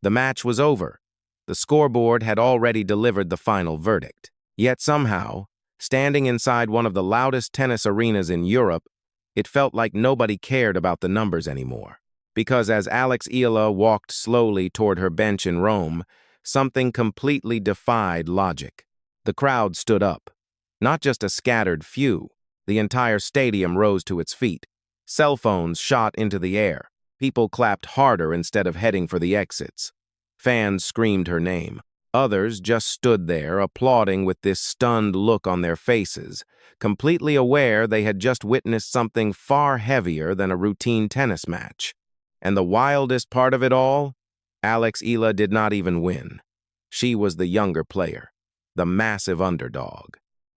The match was over. The scoreboard had already delivered the final verdict. Yet somehow, standing inside one of the loudest tennis arenas in Europe, it felt like nobody cared about the numbers anymore. Because as Alex Eala walked slowly toward her bench in Rome, something completely defied logic. The crowd stood up. Not just a scattered few. The entire stadium rose to its feet. Cell phones shot into the air. People clapped harder instead of heading for the exits. Fans screamed her name. Others just stood there, applauding with this stunned look on their faces, completely aware they had just witnessed something far heavier than a routine tennis match. And the wildest part of it all? Alex Eala did not even win. She was the younger player, the massive underdog,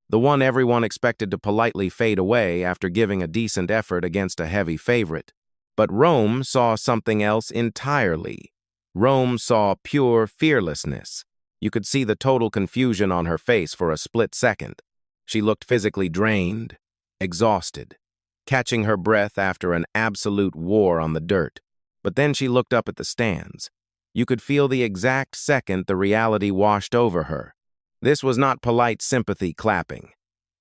the one everyone expected to politely fade away after giving a decent effort against a heavy favorite. But Rome saw something else entirely. Rome saw pure fearlessness. You could see the total confusion on her face for a split second. She looked physically drained, exhausted, catching her breath after an absolute war on the dirt. But then she looked up at the stands. You could feel the exact second the reality washed over her. This was not polite sympathy clapping.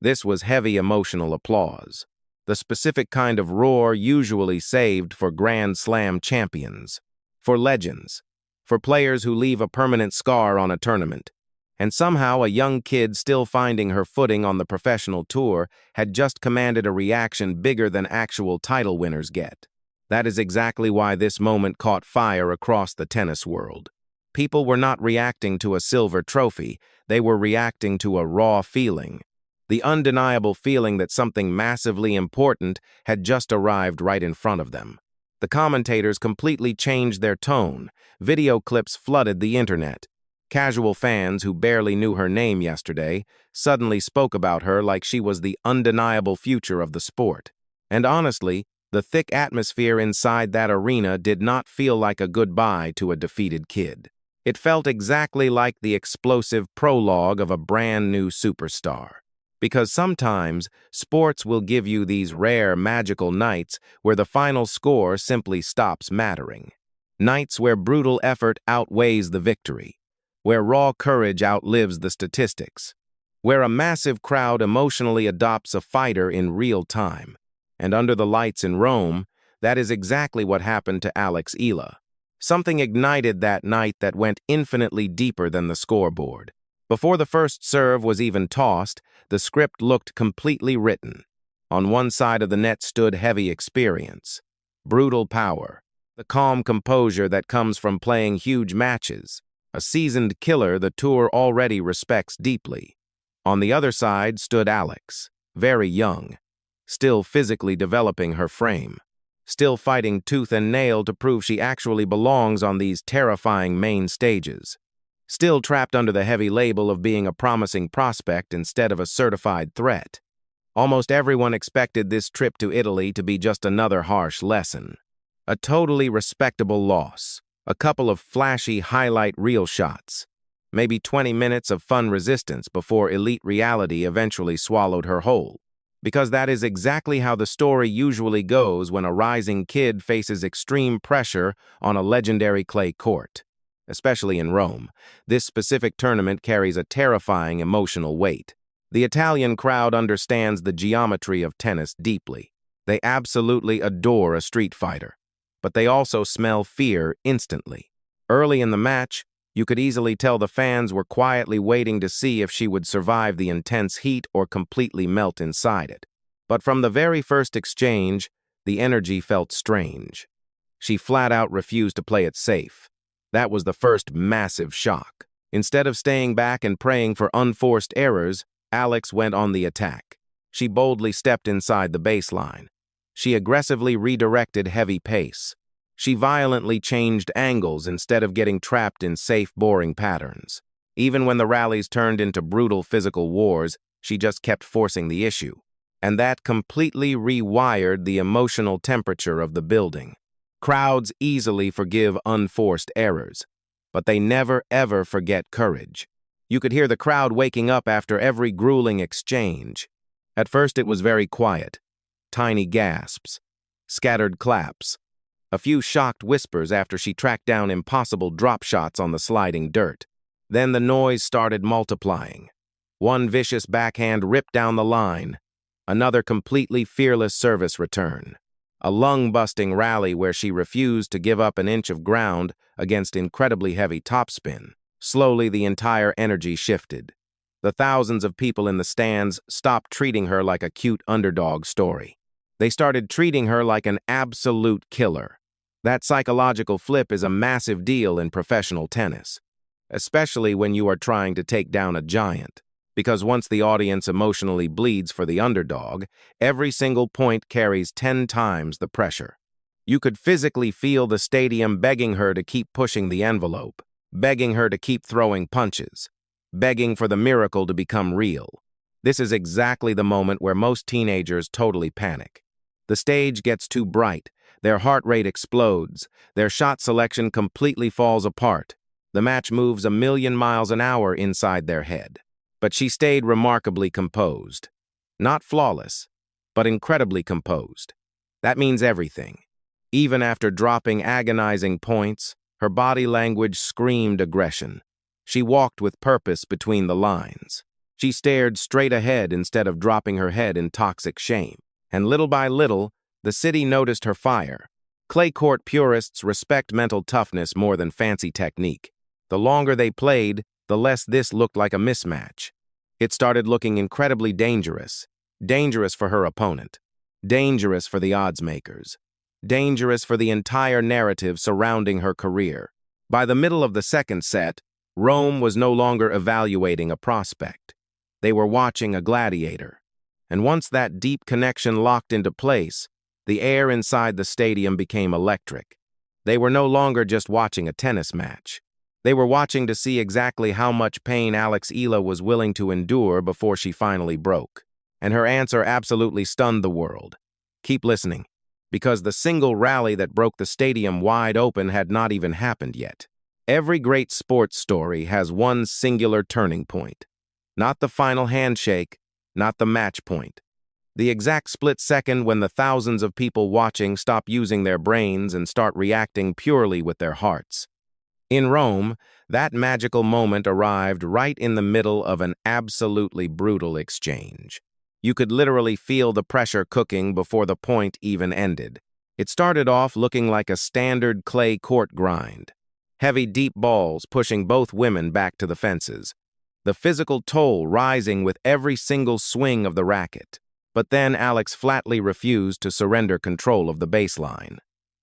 This was heavy emotional applause. The specific kind of roar usually saved for Grand Slam champions, for legends, for players who leave a permanent scar on a tournament. And somehow a young kid still finding her footing on the professional tour had just commanded a reaction bigger than actual title winners get. That is exactly why this moment caught fire across the tennis world. People were not reacting to a silver trophy, they were reacting to a raw feeling. The undeniable feeling that something massively important had just arrived right in front of them. The commentators completely changed their tone. Video clips flooded the internet. Casual fans who barely knew her name yesterday suddenly spoke about her like she was the undeniable future of the sport. And honestly, the thick atmosphere inside that arena did not feel like a goodbye to a defeated kid. It felt exactly like the explosive prologue of a brand new superstar. Because sometimes, sports will give you these rare magical nights where the final score simply stops mattering. Nights where brutal effort outweighs the victory, where raw courage outlives the statistics, where a massive crowd emotionally adopts a fighter in real time. And under the lights in Rome, that is exactly what happened to Alex Eala. Something ignited that night that went infinitely deeper than the scoreboard. Before the first serve was even tossed, the script looked completely written. On one side of the net stood heavy experience, brutal power, the calm composure that comes from playing huge matches, a seasoned killer the tour already respects deeply. On the other side stood Alex, very young, still physically developing her frame, still fighting tooth and nail to prove she actually belongs on these terrifying main stages. Still trapped under the heavy label of being a promising prospect instead of a certified threat. Almost everyone expected this trip to Italy to be just another harsh lesson. A totally respectable loss, a couple of flashy highlight reel shots, maybe 20 minutes of fun resistance before elite reality eventually swallowed her whole. Because that is exactly how the story usually goes when a rising kid faces extreme pressure on a legendary clay court. Especially in Rome, this specific tournament carries a terrifying emotional weight. The Italian crowd understands the geometry of tennis deeply. They absolutely adore a street fighter, but they also smell fear instantly. Early in the match, you could easily tell the fans were quietly waiting to see if she would survive the intense heat or completely melt inside it. But from the very first exchange, the energy felt strange. She flat out refused to play it safe. That was the first massive shock. Instead of staying back and praying for unforced errors, Alex went on the attack. She boldly stepped inside the baseline. She aggressively redirected heavy pace. She violently changed angles instead of getting trapped in safe, boring patterns. Even when the rallies turned into brutal physical wars, she just kept forcing the issue. And that completely rewired the emotional temperature of the building. Crowds easily forgive unforced errors, but they never ever forget courage. You could hear the crowd waking up after every grueling exchange. At first it was very quiet. Tiny gasps, scattered claps, A few shocked whispers after she tracked down impossible drop shots on the sliding dirt. Then the noise started multiplying. One vicious backhand ripped down the line. Another completely fearless service return. A lung-busting rally where she refused to give up an inch of ground against incredibly heavy topspin. Slowly, the entire energy shifted. The thousands of people in the stands stopped treating her like a cute underdog story. They started treating her like an absolute killer. That psychological flip is a massive deal in professional tennis, especially when you are trying to take down a giant. Because once the audience emotionally bleeds for the underdog, every single point carries 10 times the pressure. You could physically feel the stadium begging her to keep pushing the envelope, begging her to keep throwing punches, begging for the miracle to become real. This is exactly the moment where most teenagers totally panic. The stage gets too bright, their heart rate explodes, their shot selection completely falls apart. The match moves a million miles an hour inside their head. But she stayed remarkably composed. Not flawless, but incredibly composed. That means everything. Even after dropping agonizing points, her body language screamed aggression. She walked with purpose between the lines. She stared straight ahead instead of dropping her head in toxic shame. And little by little, the city noticed her fire. Clay court purists respect mental toughness more than fancy technique. The longer they played, the less this looked like a mismatch. It started looking incredibly dangerous. Dangerous for her opponent. Dangerous for the odds makers. Dangerous for the entire narrative surrounding her career. By the middle of the second set, Rome was no longer evaluating a prospect. They were watching a gladiator. And once that deep connection locked into place, the air inside the stadium became electric. They were no longer just watching a tennis match. They were watching to see exactly how much pain Alex Eala was willing to endure before she finally broke. And her answer absolutely stunned the world. Keep listening, because the single rally that broke the stadium wide open had not even happened yet. Every great sports story has one singular turning point. Not the final handshake, not the match point. The exact split second when the thousands of people watching stop using their brains and start reacting purely with their hearts. In Rome, that magical moment arrived right in the middle of an absolutely brutal exchange. You could literally feel the pressure cooking before the point even ended. It started off looking like a standard clay court grind. Heavy, deep balls pushing both women back to the fences. The physical toll rising with every single swing of the racket. But then Alex flatly refused to surrender control of the baseline.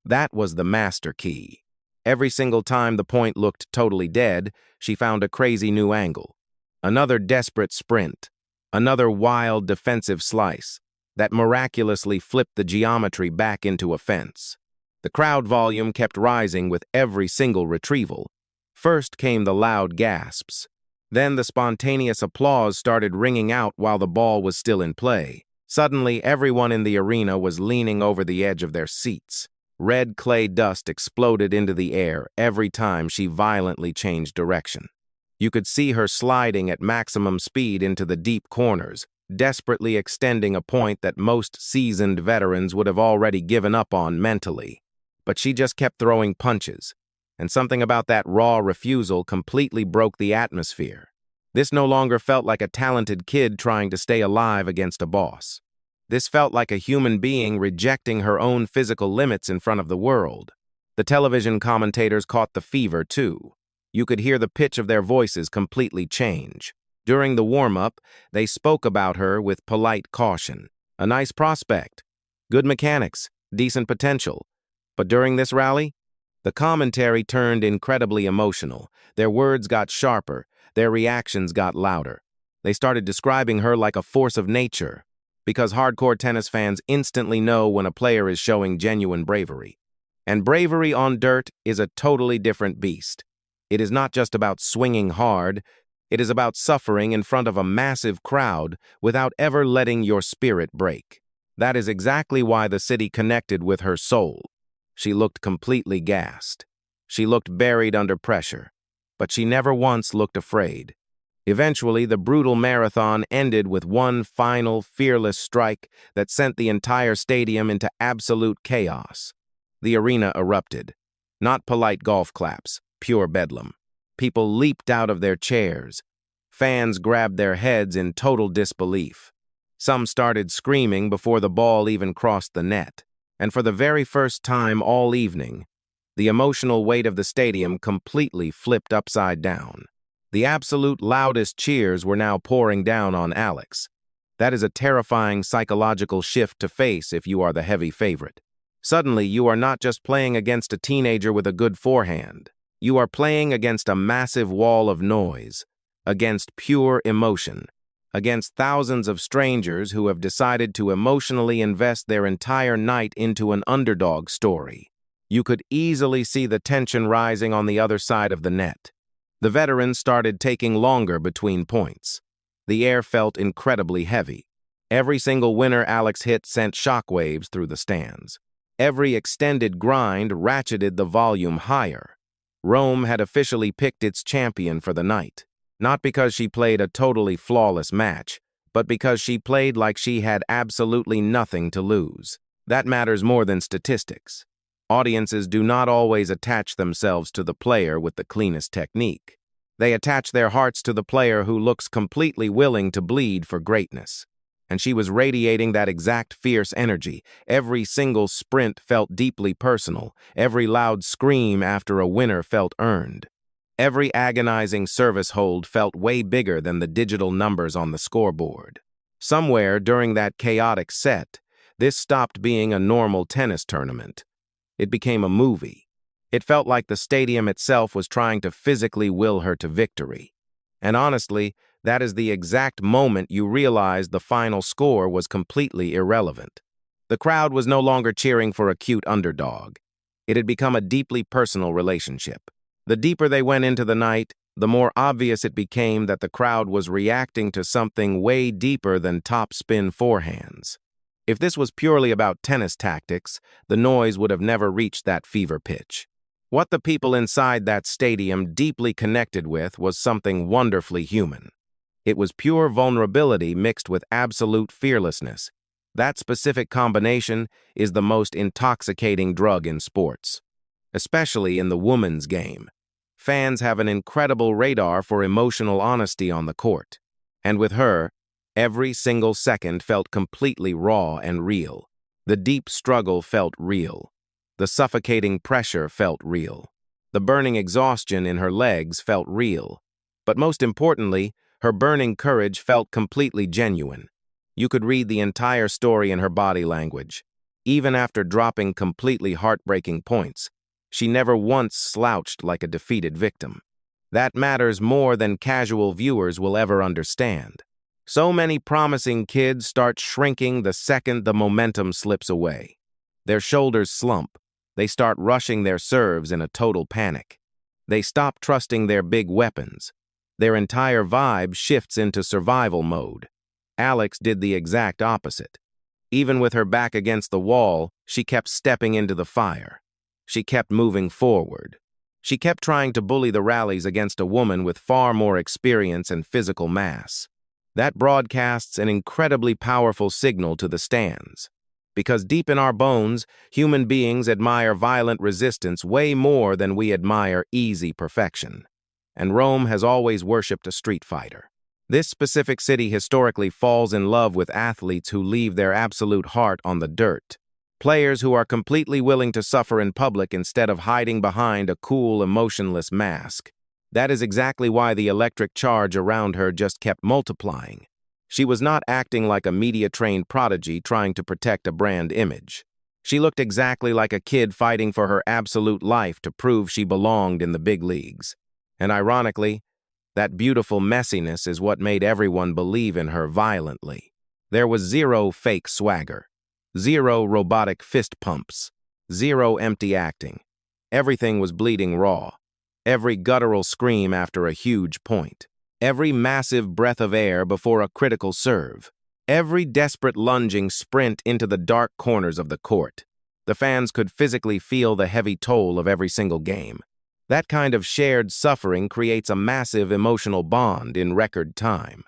That was the master key. Every single time the point looked totally dead, she found a crazy new angle. Another desperate sprint. Another wild defensive slice that miraculously flipped the geometry back into a fence. The crowd volume kept rising with every single retrieval. First came the loud gasps. Then the spontaneous applause started ringing out while the ball was still in play. Suddenly, everyone in the arena was leaning over the edge of their seats. Red clay dust exploded into the air every time she violently changed direction. You could see her sliding at maximum speed into the deep corners, desperately extending a point that most seasoned veterans would have already given up on mentally. But she just kept throwing punches, and something about that raw refusal completely broke the atmosphere. This no longer felt like a talented kid trying to stay alive against a boss. This felt like a human being rejecting her own physical limits in front of the world. The television commentators caught the fever, too. You could hear the pitch of their voices completely change. During the warm-up, they spoke about her with polite caution. A nice prospect, good mechanics, decent potential. But during this rally, the commentary turned incredibly emotional. Their words got sharper, their reactions got louder. They started describing her like a force of nature, because hardcore tennis fans instantly know when a player is showing genuine bravery. And bravery on dirt is a totally different beast. It is not just about swinging hard, it is about suffering in front of a massive crowd without ever letting your spirit break. That is exactly why the city connected with her soul. She looked completely gassed. She looked buried under pressure, but she never once looked afraid. Eventually, the brutal marathon ended with one final, fearless strike that sent the entire stadium into absolute chaos. The arena erupted. Not polite golf claps, pure bedlam. People leaped out of their chairs. Fans grabbed their heads in total disbelief. Some started screaming before the ball even crossed the net. And for the very first time all evening, the emotional weight of the stadium completely flipped upside down. The absolute loudest cheers were now pouring down on Alex. That is a terrifying psychological shift to face if you are the heavy favorite. Suddenly, you are not just playing against a teenager with a good forehand. You are playing against a massive wall of noise, against pure emotion, against thousands of strangers who have decided to emotionally invest their entire night into an underdog story. You could easily see the tension rising on the other side of the net. The veterans started taking longer between points. The air felt incredibly heavy. Every single winner Alex hit sent shockwaves through the stands. Every extended grind ratcheted the volume higher. Rome had officially picked its champion for the night. Not because she played a totally flawless match, but because she played like she had absolutely nothing to lose. That matters more than statistics. Audiences do not always attach themselves to the player with the cleanest technique. They attach their hearts to the player who looks completely willing to bleed for greatness. And she was radiating that exact fierce energy. Every single sprint felt deeply personal. Every loud scream after a winner felt earned. Every agonizing service hold felt way bigger than the digital numbers on the scoreboard. Somewhere during that chaotic set, this stopped being a normal tennis tournament. It became a movie. It felt like the stadium itself was trying to physically will her to victory. And honestly, that is the exact moment you realized the final score was completely irrelevant. The crowd was no longer cheering for a cute underdog. It had become a deeply personal relationship. The deeper they went into the night, the more obvious it became that the crowd was reacting to something way deeper than top-spin forehands. If this was purely about tennis tactics, the noise would have never reached that fever pitch. What the people inside that stadium deeply connected with was something wonderfully human. It was pure vulnerability mixed with absolute fearlessness. That specific combination is the most intoxicating drug in sports, especially in the women's game. Fans have an incredible radar for emotional honesty on the court. And with her, every single second felt completely raw and real. The deep struggle felt real. The suffocating pressure felt real. The burning exhaustion in her legs felt real. But most importantly, her burning courage felt completely genuine. You could read the entire story in her body language. Even after dropping completely heartbreaking points, she never once slouched like a defeated victim. That matters more than casual viewers will ever understand. So many promising kids start shrinking the second the momentum slips away. Their shoulders slump. They start rushing their serves in a total panic. They stop trusting their big weapons. Their entire vibe shifts into survival mode. Alex did the exact opposite. Even with her back against the wall, she kept stepping into the fire. She kept moving forward. She kept trying to bully the rallies against a woman with far more experience and physical mass. That broadcasts an incredibly powerful signal to the stands. Because deep in our bones, human beings admire violent resistance way more than we admire easy perfection. And Rome has always worshipped a street fighter. This specific city historically falls in love with athletes who leave their absolute heart on the dirt. Players who are completely willing to suffer in public instead of hiding behind a cool, emotionless mask. That is exactly why the electric charge around her just kept multiplying. She was not acting like a media-trained prodigy trying to protect a brand image. She looked exactly like a kid fighting for her absolute life to prove she belonged in the big leagues. And ironically, that beautiful messiness is what made everyone believe in her violently. There was zero fake swagger. Zero robotic fist pumps. Zero empty acting. Everything was bleeding raw. Every guttural scream after a huge point. Every massive breath of air before a critical serve. Every desperate lunging sprint into the dark corners of the court. The fans could physically feel the heavy toll of every single game. That kind of shared suffering creates a massive emotional bond in record time.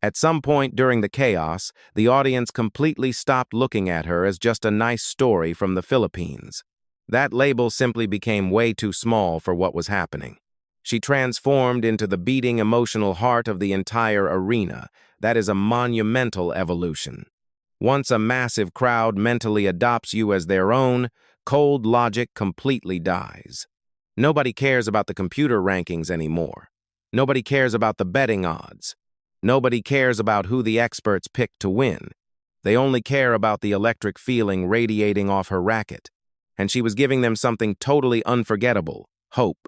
At some point during the chaos, the audience completely stopped looking at her as just a nice story from the Philippines. That label simply became way too small for what was happening. She transformed into the beating emotional heart of the entire arena. That is a monumental evolution. Once a massive crowd mentally adopts you as their own, cold logic completely dies. Nobody cares about the computer rankings anymore. Nobody cares about the betting odds. Nobody cares about who the experts picked to win. They only care about the electric feeling radiating off her racket. And she was giving them something totally unforgettable: hope.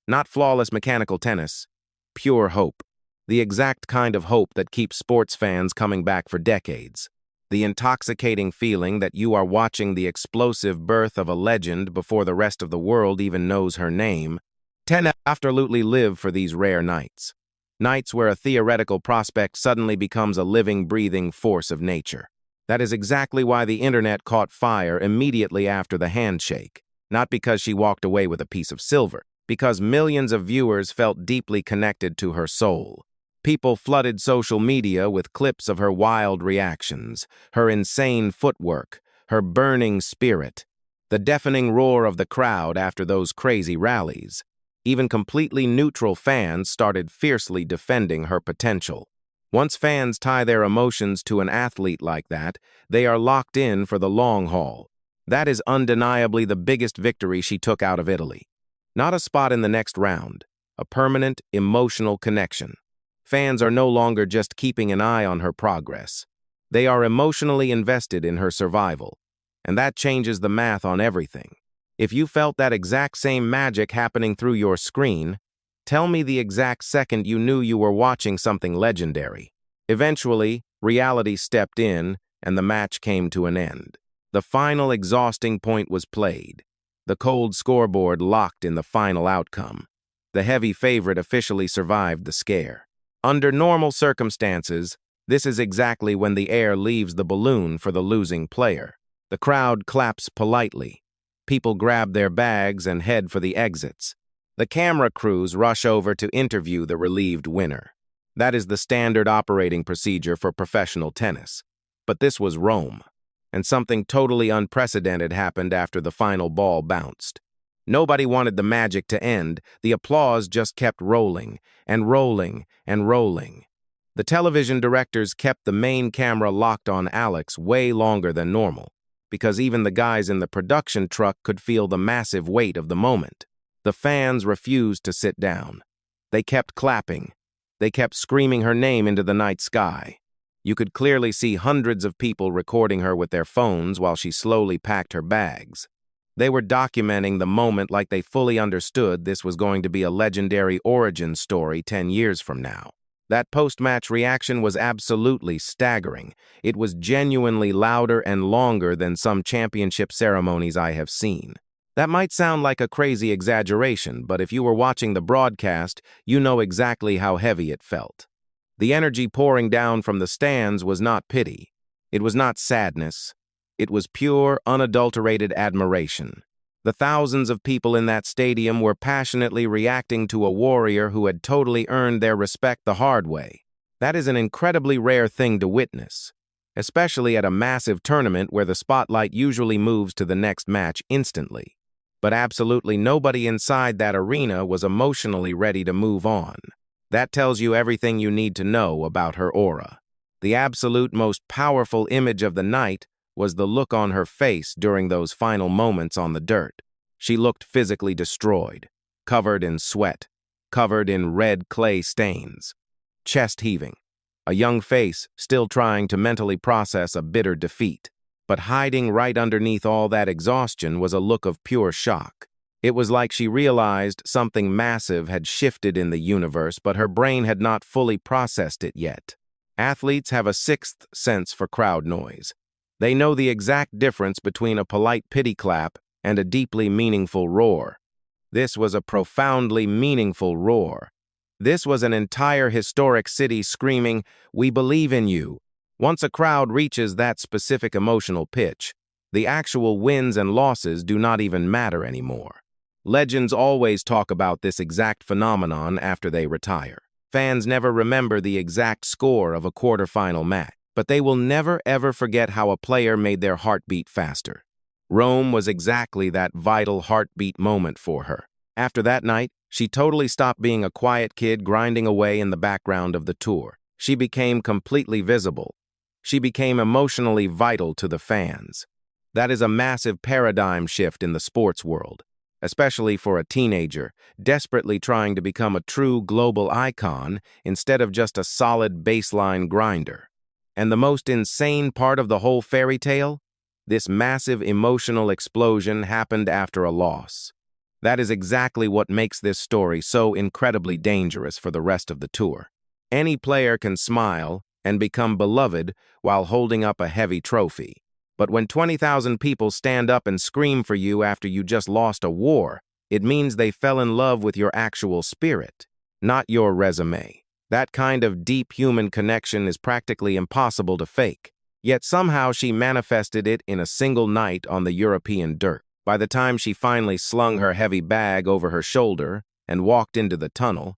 Not flawless mechanical tennis, pure hope. The exact kind of hope that keeps sports fans coming back for decades. The intoxicating feeling that you are watching the explosive birth of a legend before the rest of the world even knows her name. Tennis absolutely live for these rare nights. Nights where a theoretical prospect suddenly becomes a living, breathing force of nature. That is exactly why the internet caught fire immediately after the handshake. Not because she walked away with a piece of silver, because millions of viewers felt deeply connected to her soul. People flooded social media with clips of her wild reactions, her insane footwork, her burning spirit, the deafening roar of the crowd after those crazy rallies. Even completely neutral fans started fiercely defending her potential. Once fans tie their emotions to an athlete like that, they are locked in for the long haul. That is undeniably the biggest victory she took out of Italy. Not a spot in the next round, a permanent, emotional connection. Fans are no longer just keeping an eye on her progress. They are emotionally invested in her survival. And that changes the math on everything. If you felt that exact same magic happening through your screen, tell me the exact second you knew you were watching something legendary. Eventually, reality stepped in, and the match came to an end. The final exhausting point was played. The cold scoreboard locked in the final outcome. The heavy favorite officially survived the scare. Under normal circumstances, this is exactly when the air leaves the balloon for the losing player. The crowd claps politely. People grab their bags and head for the exits. The camera crews rush over to interview the relieved winner. That is the standard operating procedure for professional tennis. But this was Rome, and something totally unprecedented happened after the final ball bounced. Nobody wanted the magic to end. The applause just kept rolling and rolling and rolling. The television directors kept the main camera locked on Alex way longer than normal, because even the guys in the production truck could feel the massive weight of the moment. The fans refused to sit down. They kept clapping. They kept screaming her name into the night sky. You could clearly see hundreds of people recording her with their phones while she slowly packed her bags. They were documenting the moment like they fully understood this was going to be a legendary origin story 10 years from now. That post-match reaction was absolutely staggering. It was genuinely louder and longer than some championship ceremonies I have seen. That might sound like a crazy exaggeration, but if you were watching the broadcast, you know exactly how heavy it felt. The energy pouring down from the stands was not pity. It was not sadness. It was pure, unadulterated admiration. The thousands of people in that stadium were passionately reacting to a warrior who had totally earned their respect the hard way. That is an incredibly rare thing to witness, especially at a massive tournament where the spotlight usually moves to the next match instantly. But absolutely nobody inside that arena was emotionally ready to move on. That tells you everything you need to know about her aura. The absolute most powerful image of the night was the look on her face during those final moments on the dirt. She looked physically destroyed, covered in sweat, covered in red clay stains, chest heaving, a young face still trying to mentally process a bitter defeat. But hiding right underneath all that exhaustion was a look of pure shock. It was like she realized something massive had shifted in the universe, but her brain had not fully processed it yet. Athletes have a sixth sense for crowd noise. They know the exact difference between a polite pity clap and a deeply meaningful roar. This was a profoundly meaningful roar. This was an entire historic city screaming, "We believe in you." Once a crowd reaches that specific emotional pitch, the actual wins and losses do not even matter anymore. Legends always talk about this exact phenomenon after they retire. Fans never remember the exact score of a quarterfinal match, but they will never ever forget how a player made their heart beat faster. Rome was exactly that vital heartbeat moment for her. After that night, she totally stopped being a quiet kid grinding away in the background of the tour. She became completely visible. She became emotionally vital to the fans. That is a massive paradigm shift in the sports world, especially for a teenager desperately trying to become a true global icon instead of just a solid baseline grinder. And the most insane part of the whole fairy tale? This massive emotional explosion happened after a loss. That is exactly what makes this story so incredibly dangerous for the rest of the tour. Any player can smile and become beloved while holding up a heavy trophy. But when 20,000 people stand up and scream for you after you just lost a war, it means they fell in love with your actual spirit, not your resume. That kind of deep human connection is practically impossible to fake. Yet somehow she manifested it in a single night on the European dirt. By the time she finally slung her heavy bag over her shoulder and walked into the tunnel,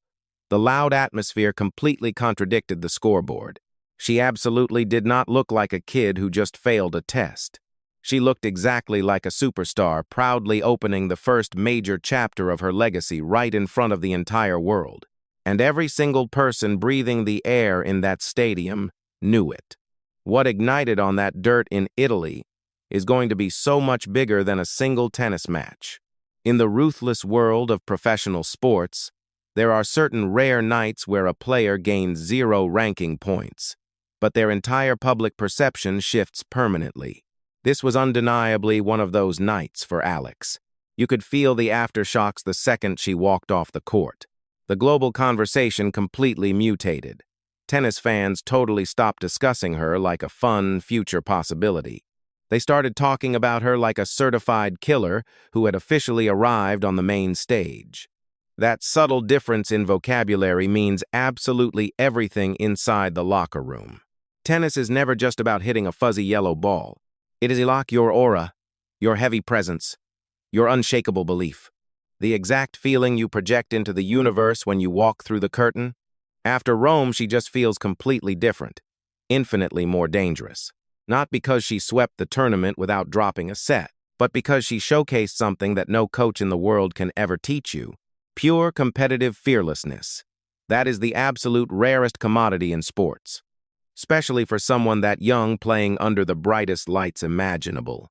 the loud atmosphere completely contradicted the scoreboard. She absolutely did not look like a kid who just failed a test. She looked exactly like a superstar proudly opening the first major chapter of her legacy right in front of the entire world. And every single person breathing the air in that stadium knew it. What ignited on that dirt in Italy is going to be so much bigger than a single tennis match. In the ruthless world of professional sports, there are certain rare nights where a player gains 0 ranking points, but their entire public perception shifts permanently. This was undeniably one of those nights for Alex. You could feel the aftershocks the second she walked off the court. The global conversation completely mutated. Tennis fans totally stopped discussing her like a fun future possibility. They started talking about her like a certified killer who had officially arrived on the main stage. That subtle difference in vocabulary means absolutely everything inside the locker room. Tennis is never just about hitting a fuzzy yellow ball. It is your aura, your heavy presence, your unshakable belief. The exact feeling you project into the universe when you walk through the curtain. After Rome, she just feels completely different, infinitely more dangerous. Not because she swept the tournament without dropping a set, but because she showcased something that no coach in the world can ever teach you. Pure competitive fearlessness. That is the absolute rarest commodity in sports, especially for someone that young playing under the brightest lights imaginable.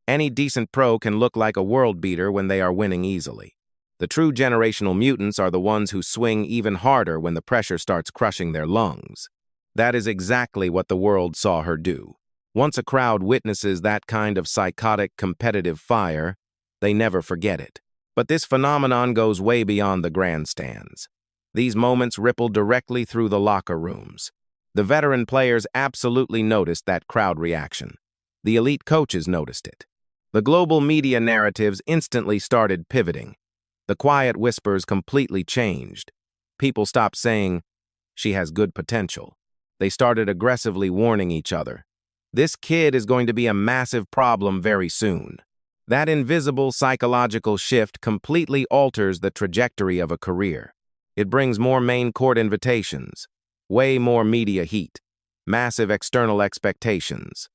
Any decent pro can look like a world beater when they are winning easily. The true generational mutants are the ones who swing even harder when the pressure starts crushing their lungs. That is exactly what the world saw her do. Once a crowd witnesses that kind of psychotic, competitive fire, they never forget it. But this phenomenon goes way beyond the grandstands. These moments ripple directly through the locker rooms. The veteran players absolutely noticed that crowd reaction. The elite coaches noticed it. The global media narratives instantly started pivoting. The quiet whispers completely changed. People stopped saying, "She has good potential." They started aggressively warning each other. This kid is going to be a massive problem very soon. That invisible psychological shift completely alters the trajectory of a career. It brings more main court invitations, way more media heat, massive external expectations.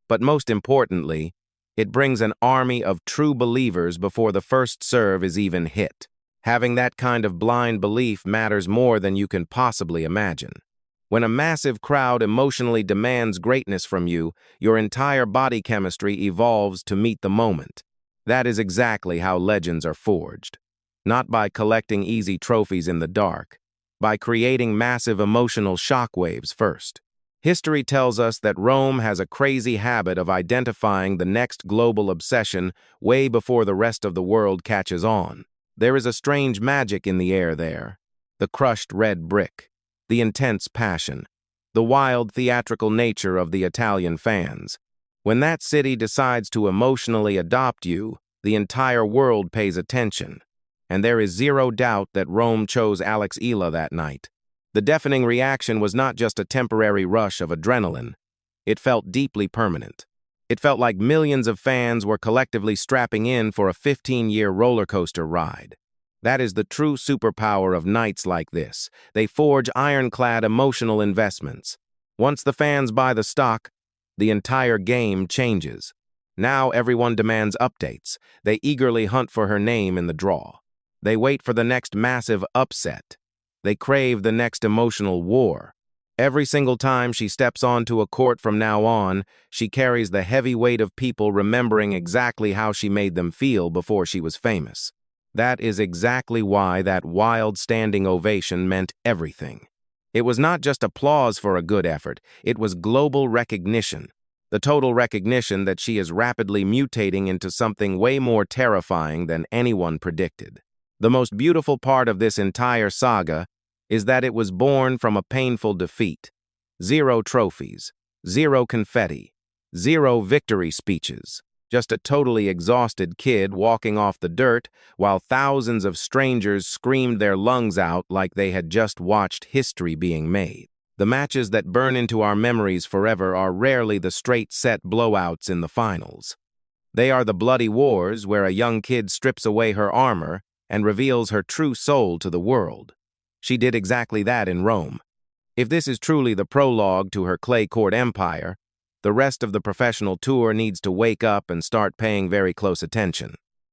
But most importantly, it brings an army of true believers before the first serve is even hit. Having that kind of blind belief matters more than you can possibly imagine. When a massive crowd emotionally demands greatness from you, your entire body chemistry evolves to meet the moment. That is exactly how legends are forged. Not by collecting easy trophies in the dark, by creating massive emotional shockwaves first. History tells us that Rome has a crazy habit of identifying the next global obsession way before the rest of the world catches on. There is a strange magic in the air there. The crushed red brick, the intense passion, the wild theatrical nature of the Italian fans. When that city decides to emotionally adopt you, the entire world pays attention. And there is zero doubt that Rome chose Alex Eala that night. The deafening reaction was not just a temporary rush of adrenaline. It felt deeply permanent. It felt like millions of fans were collectively strapping in for a 15-year roller coaster ride. That is the true superpower of nights like this. They forge ironclad emotional investments. Once the fans buy the stock, the entire game changes. Now everyone demands updates. They eagerly hunt for her name in the draw. They wait for the next massive upset. They crave the next emotional war. Every single time she steps onto a court from now on, she carries the heavy weight of people remembering exactly how she made them feel before she was famous. That is exactly why that wild standing ovation meant everything. It was not just applause for a good effort, it was global recognition. The total recognition that she is rapidly mutating into something way more terrifying than anyone predicted. The most beautiful part of this entire saga is that it was born from a painful defeat. 0 trophies, 0 confetti, 0 victory speeches. Just a totally exhausted kid walking off the dirt while thousands of strangers screamed their lungs out like they had just watched history being made. The matches that burn into our memories forever are rarely the straight-set blowouts in the finals. They are the bloody wars where a young kid strips away her armor and reveals her true soul to the world. She did exactly that in Rome. If this is truly the prologue to her clay court empire, the rest of the professional tour needs to wake up and start paying very close attention.